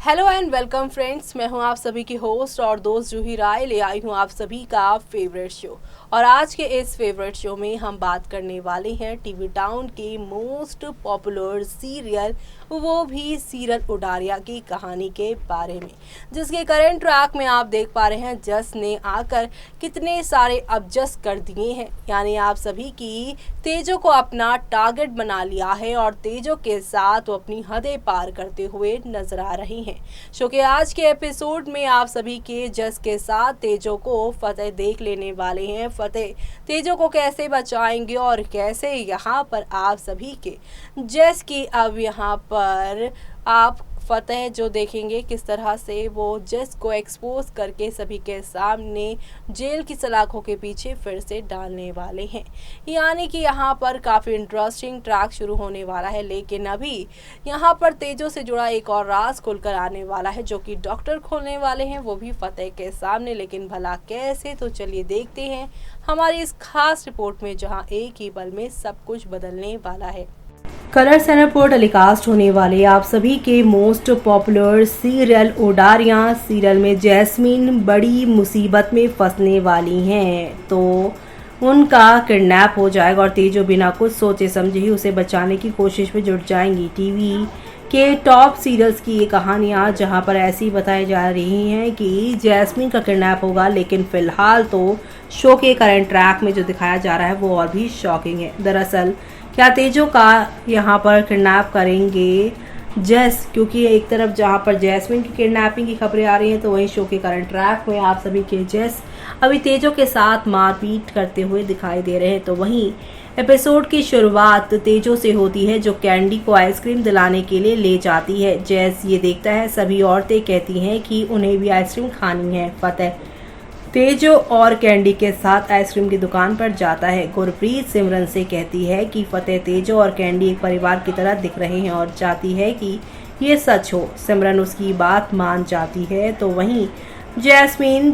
Hello and welcome friends, मैं हूं आप सभी की होस्ट और दोस्त जूही राय। ले आई हूं आप सभी का फेवरेट शो। और आज के इस फेवरेट शो में हम बात करने वाले हैं टीवी टाउन के मोस्ट पॉपुलर सीरियल, वो भी सीरियल उडारिया की कहानी के बारे में, जिसके करंट ट्रैक में आप देख पा रहे हैं जस ने आकर कितने सारे एडजस्ट कर दिए हैं। यानी आप सभी की तेजो को अपना टारगेट बना लिया है और तेजो के साथ वो अपनी हदें पार करते हुए नजर आ रही हैं। शो के आज के एपिसोड में आप सभी के जस के साथ तेजो को फतेह देख लेने वाले हैं। फतेह तेजो को कैसे बचाएंगे और कैसे यहाँ पर आप सभी के जस की अब यहाँ पर आप फतेह जो देखेंगे किस तरह से वो जस को एक्सपोज करके सभी के सामने जेल की सलाखों के पीछे फिर से डालने वाले हैं। यानी कि यहाँ पर काफ़ी इंटरेस्टिंग ट्रैक शुरू होने वाला है। लेकिन अभी यहाँ पर तेजो से जुड़ा एक और राज खुलकर आने वाला है, जो कि डॉक्टर खोलने वाले हैं, वो भी फतेह के सामने। लेकिन भला कैसे, तो चलिए देखते हैं हमारी इस खास रिपोर्ट में, जहाँ एक ही पल में सब कुछ बदलने वाला है। कलर चैनल पर टेलीकास्ट होने वाले आप सभी के most popular serial Udaariyan serial में जैस्मीन बड़ी मुसीबत में फंसने वाली हैं। तो उनका किडनैप हो जाएगा और तेजो बिना कुछ सोचे समझे ही उसे बचाने की कोशिश में जुट जाएंगी। टीवी के टॉप सीरियल्स की ये कहानियाँ जहाँ पर ऐसी बताई जा रही हैं कि जैस्मीन का किडनैप होगा, लेकिन फिलहाल तो शो के करंट ट्रैक में जो दिखाया जा रहा है वो और भी शॉकिंग है। दरअसल क्या तेजो का यहाँ पर किडनैप करेंगे जस, क्योंकि एक तरफ जहाँ पर जैस्मिन की किडनैपिंग की खबरें आ रही हैं, तो वहीं शो के करंट ट्रैक में आप सभी के जस अभी तेजो के साथ मारपीट करते हुए दिखाई दे रहे हैं। तो वहीं एपिसोड की शुरुआत तेजो से होती है, जो कैंडी को आइसक्रीम दिलाने के लिए ले जाती है। जैस ये देखता है, सभी औरतें कहती हैं कि उन्हें भी आइसक्रीम खानी है। फतेह तेजो और कैंडी के साथ आइसक्रीम की दुकान पर जाता है। गुरप्रीत सिमरन से कहती है कि फतेह तेजो और कैंडी एक परिवार की तरह दिख रहे हैं और चाहती है कि ये सच हो। सिमरन उसकी बात मान जाती है। तो वहीं जैस्मीन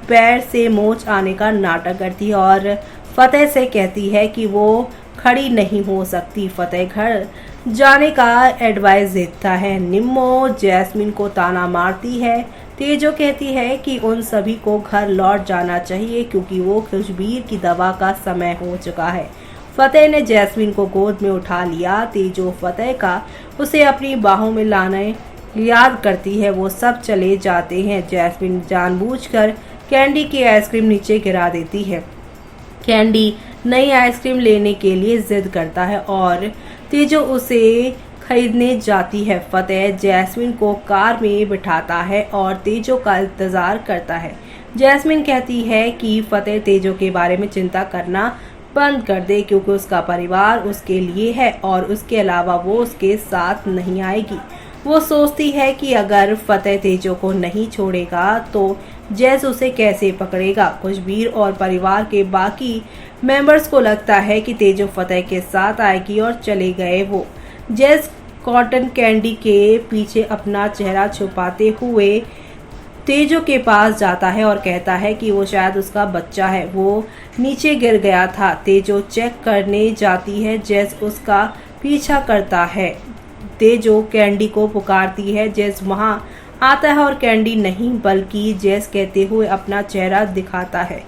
पैर से मोच आने का नाटक करती है और फतेह से कहती है कि वो खड़ी नहीं हो सकती। फतेह घर जाने का एडवाइस देता है। निम्मो जैस्मीन को ताना मारती है। तेजो कहती है कि उन सभी को घर लौट जाना चाहिए, क्योंकि वो खुशबीर की दवा का समय हो चुका है। फतेह ने जैस्मीन को गोद में उठा लिया। तेजो फतेह का उसे अपनी बाहों में लाने याद करती है। वो सब चले जाते हैं। जैस्मीन जानबूझकर कैंडी की आइसक्रीम नीचे गिरा देती है। कैंडी नई आइसक्रीम लेने के लिए जिद करता है और तेजो उसे खरीदने जाती है। फतेह जैस्मिन को कार में बिठाता है और तेजो का इंतजार करता है। जैस्मिन कहती है कि फतेह तेजो के बारे में चिंता करना बंद कर दे, क्योंकि उसका परिवार उसके लिए है और उसके अलावा वो उसके साथ नहीं आएगी। वो सोचती है कि अगर फतेह तेजो को नहीं छोड़ेगा तो जैस उसे कैसे पकड़ेगा। खुशबीर और परिवार के बाकी मेंबर्स को लगता है कि तेजो फतेह के साथ आएगी और चले गए। वो जैस कॉटन कैंडी के पीछे अपना चेहरा छुपाते हुए तेजो के पास जाता है और कहता है कि वो शायद उसका बच्चा है, वो नीचे गिर गया था। तेजो चेक करने जाती है। जैस उसका पीछा करता है। तेजो कैंडी को पुकारती है। जैस वहां आता है और कैंडी नहीं बल्कि जैस कहते हुए अपना चेहरा दिखाता है।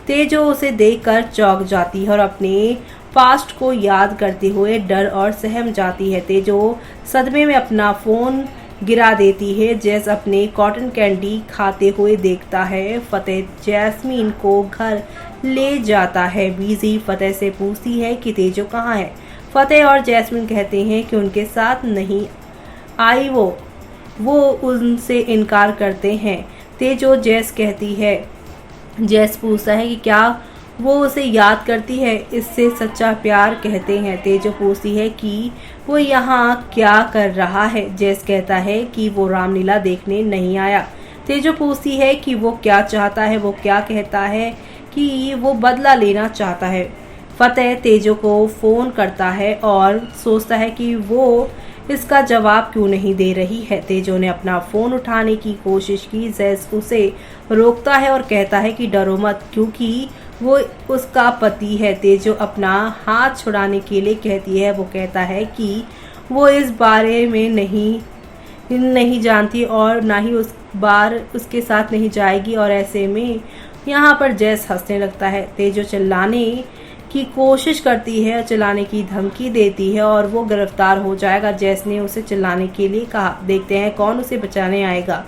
तेजो उसे देखकर चौंक जाती है और अपने पास्ट को याद करते हुए डर और सहम जाती है। तेजो सदमे में अपना फोन गिरा देती है। जैस अपने कॉटन कैंडी खाते हुए देखता है। फतेह जैस्मीन को घर ले जाता है। बीजी फतेह से पूछती है कि तेजो कहाँ है। फतेह और जैस्मीन कहते हैं कि उनके साथ नहीं आई। वो उनसे इनकार करते हैं। तेजो जैस कहती है, जैस पूछता है कि क्या वो उसे याद करती है, इससे सच्चा प्यार कहते हैं। तेजो पूछती है कि वो यहाँ क्या कर रहा है। जैस कहता है कि वो रामलीला देखने नहीं आया। तेजो पूछती है कि वो क्या चाहता है। वो क्या कहता है कि वो बदला लेना चाहता है। फतेह तेजो को फोन करता है और सोचता है कि वो इसका जवाब क्यों नहीं दे रही है। तेजो ने अपना फोन उठाने की कोशिश की। जैस उसे रोकता है और कहता है कि डरो मत, क्योंकि वो उसका पति है। तेजो अपना हाथ छुड़ाने के लिए कहती है। वो कहता है कि वो इस बारे में नहीं नहीं जानती और ना ही उस बार उसके साथ नहीं जाएगी। और ऐसे में यहाँ पर जैस हंसने लगता है। तेजो चिल्लाने की कोशिश करती है, चिल्लाने की धमकी देती है और वो गिरफ्तार हो जाएगा। जैस ने उसे चिल्लाने के लिए कहा, देखते हैं कौन उसे बचाने आएगा।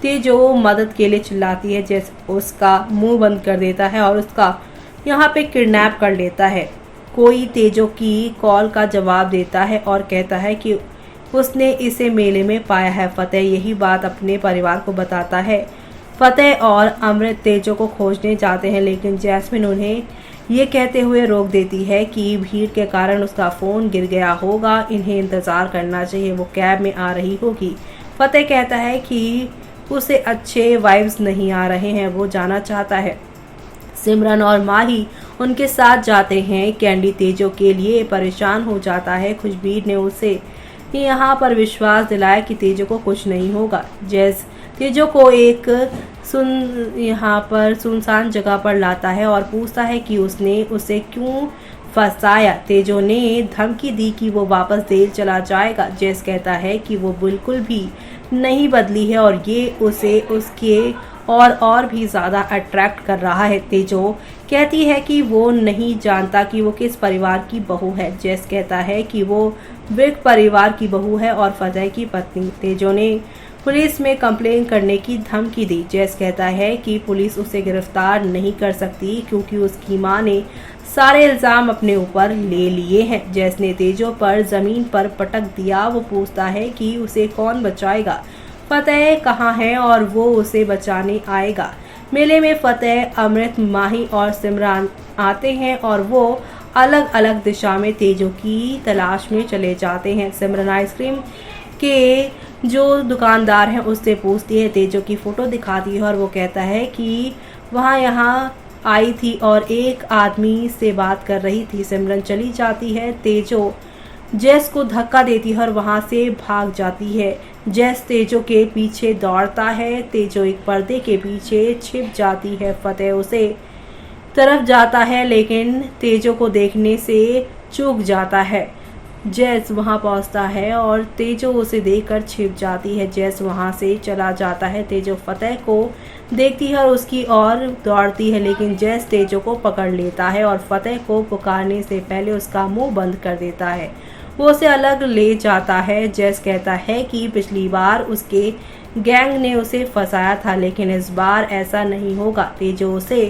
तेजो मदद के लिए चिल्लाती है। जैस उसका मुंह बंद कर देता है और उसका यहाँ पे किडनैप कर लेता है। कोई तेजो की कॉल का जवाब देता है और कहता है कि उसने इसे मेले में पाया है। फतेह यही बात अपने परिवार को बताता है। फतेह और अमृत तेजो को खोजने जाते हैं, लेकिन जैस्मिन उन्हें ये कहते हुए रोक देती है कि भीड़ के कारण उसका फ़ोन गिर गया होगा, इन्हें इंतज़ार करना चाहिए, वो कैब में आ रही होगी। फतेह कहता है कि उसे अच्छे वाइब्स नहीं आ रहे हैं, वो जाना चाहता है। सिमरन और माही उनके साथ जाते हैं। कैंडी तेजो के लिए परेशान हो जाता है। खुशबीर ने उसे यहाँ पर विश्वास दिलाया कि तेजो को कुछ नहीं होगा। जैस तेजो को एक यहाँ पर सुनसान जगह पर लाता है और पूछता है कि उसने उसे क्यों फंसाया। तेजो ने धमकी दी कि वो वापस जेल चला जाएगा। जैस कहता है कि वो बिल्कुल भी नहीं बदली है और ये उसे उसके और भी ज़्यादा अट्रैक्ट कर रहा है। तेजो कहती है कि वो नहीं जानता कि वो किस परिवार की बहू है। जैस कहता है कि वो विर्क परिवार की बहू है और फतेह की पत्नी। तेजो ने पुलिस में कंप्लेन करने की धमकी दी। जैस कहता है कि पुलिस उसे गिरफ्तार नहीं कर सकती क्योंकि उसकी मां ने सारे इल्जाम अपने ऊपर ले लिए हैं। जैस ने तेजो पर जमीन पर पटक दिया। वो पूछता है कि उसे कौन बचाएगा, फतेह कहाँ है और वो उसे बचाने आएगा। मेले में फतेह, अमृत, माही और सिमरन आते हैं और वो अलग अलग दिशा में तेजो की तलाश में चले जाते हैं। सिमरन आइसक्रीम के जो दुकानदार हैं उससे पूछती है, तेजो की फ़ोटो दिखाती है और वो कहता है कि वहाँ यहाँ आई थी और एक आदमी से बात कर रही थी। सिमरन चली जाती है। तेजो जैस को धक्का देती है और वहाँ से भाग जाती है। जैस तेजो के पीछे दौड़ता है। तेजो एक पर्दे के पीछे छिप जाती है। फतेह उसे तरफ जाता है लेकिन तेजो को देखने से चूक जाता है। जैस वहां पहुंचता है और तेजो उसे देखकर छिप जाती है। जैस वहां से चला जाता है। तेजो फतेह को देखती है और उसकी ओर दौड़ती है, लेकिन जैस तेजो को पकड़ लेता है और फतेह को पुकारने से पहले उसका मुंह बंद कर देता है। वो उसे अलग ले जाता है। जैस कहता है कि पिछली बार उसके गैंग ने उसे फंसाया था, लेकिन इस बार ऐसा नहीं होगा। तेजो उसे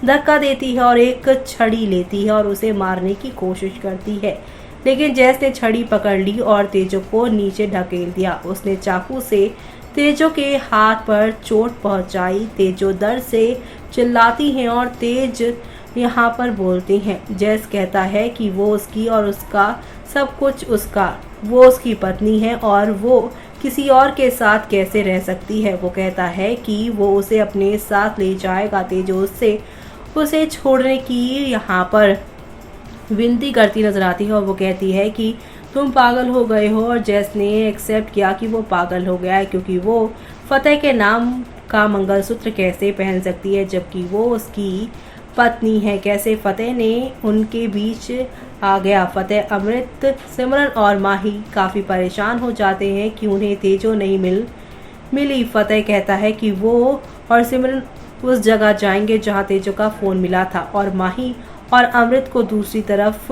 धक्का देती है और एक छड़ी लेती है और उसे मारने की कोशिश करती है, लेकिन जैस ने छड़ी पकड़ ली और तेजो को नीचे ढकेल दिया। उसने चाकू से तेजो के हाथ पर चोट पहुंचाई। तेजो दर्द से चिल्लाती हैं और तेज यहाँ पर बोलते हैं। जैस कहता है कि वो उसकी और उसका सब कुछ उसका, वो उसकी पत्नी है और वो किसी और के साथ कैसे रह सकती है। वो कहता है कि वो उसे अपने साथ ले जाएगा। तेजो उससे उसे छोड़ने की यहाँ पर विनती करती नजर आती है और वो कहती है कि तुम पागल हो गए हो। और जैस ने एक्सेप्ट किया कि वो पागल हो गया है, क्योंकि वो फतेह के नाम का मंगलसूत्र कैसे पहन सकती है जबकि वो उसकी पत्नी है। कैसे फतेह ने उनके बीच आ गया। फतेह, अमृत, सिमरन और माही काफ़ी परेशान हो जाते हैं कि उन्हें तेजो नहीं मिली। फतेह कहता है कि वो और सिमरन उस जगह जाएंगे जहां तेजो का फ़ोन मिला था और माही और अमृत को दूसरी तरफ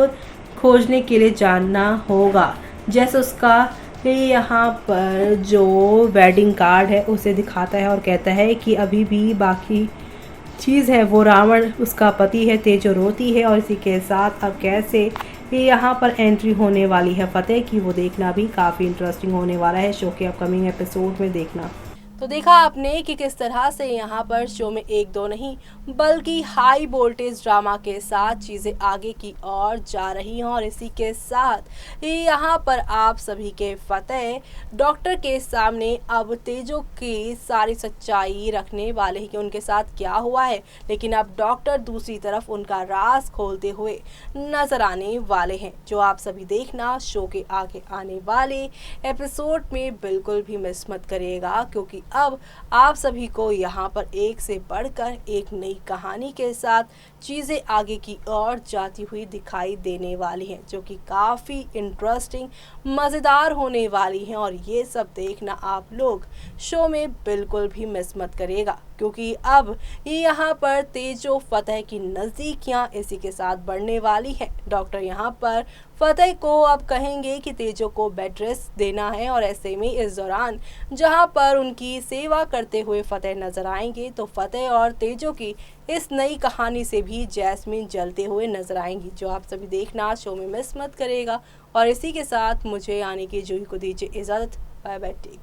खोजने के लिए जाना होगा। जैसे उसका यहाँ पर जो वेडिंग कार्ड है उसे दिखाता है और कहता है कि अभी भी बाकी चीज़ है, वो रावण उसका पति है। तेजो रोती है और इसी के साथ अब कैसे यहाँ पर एंट्री होने वाली है फतेह की, वो देखना भी काफ़ी इंटरेस्टिंग होने वाला है। शो के अपकमिंग एपिसोड में देखना। तो देखा आपने कि किस तरह से यहाँ पर शो में एक दो नहीं बल्कि हाई वोल्टेज ड्रामा के साथ चीज़ें आगे की ओर जा रही हैं। और इसी के साथ यहाँ पर आप सभी के फतेह डॉक्टर के सामने अब तेजो की सारी सच्चाई रखने वाले हैं कि उनके साथ क्या हुआ है, लेकिन अब डॉक्टर दूसरी तरफ उनका राज खोलते हुए नजर आने वाले हैं, जो आप सभी देखना शो के आगे आने वाले एपिसोड में बिल्कुल भी मिस मत करिएगा, क्योंकि अब आप सभी को यहाँ पर एक से बढ़कर एक नई कहानी के साथ चीज़ें आगे की ओर जाती हुई दिखाई देने वाली हैं, जो कि काफ़ी इंटरेस्टिंग मज़ेदार होने वाली हैं। और ये सब देखना आप लोग शो में बिल्कुल भी मिस मत करिएगा, क्योंकि अब यहाँ पर तेजो फतेह की नज़दीकियाँ इसी के साथ बढ़ने वाली हैं। डॉक्टर यहाँ पर फतेह को अब कहेंगे कि तेजो को बेड रेस्ट देना है, और ऐसे में इस दौरान जहाँ पर उनकी सेवा करते हुए फतेह नजर आएंगे, तो फतेह और तेजो की इस नई कहानी से भी जैस्मिन जलते हुए नजर आएंगी, जो आप सभी देखना शो में मिस मत करेगा। और इसी के साथ मुझे यानी कि जूही को दीजिए इजाज़त। Bye bye, take.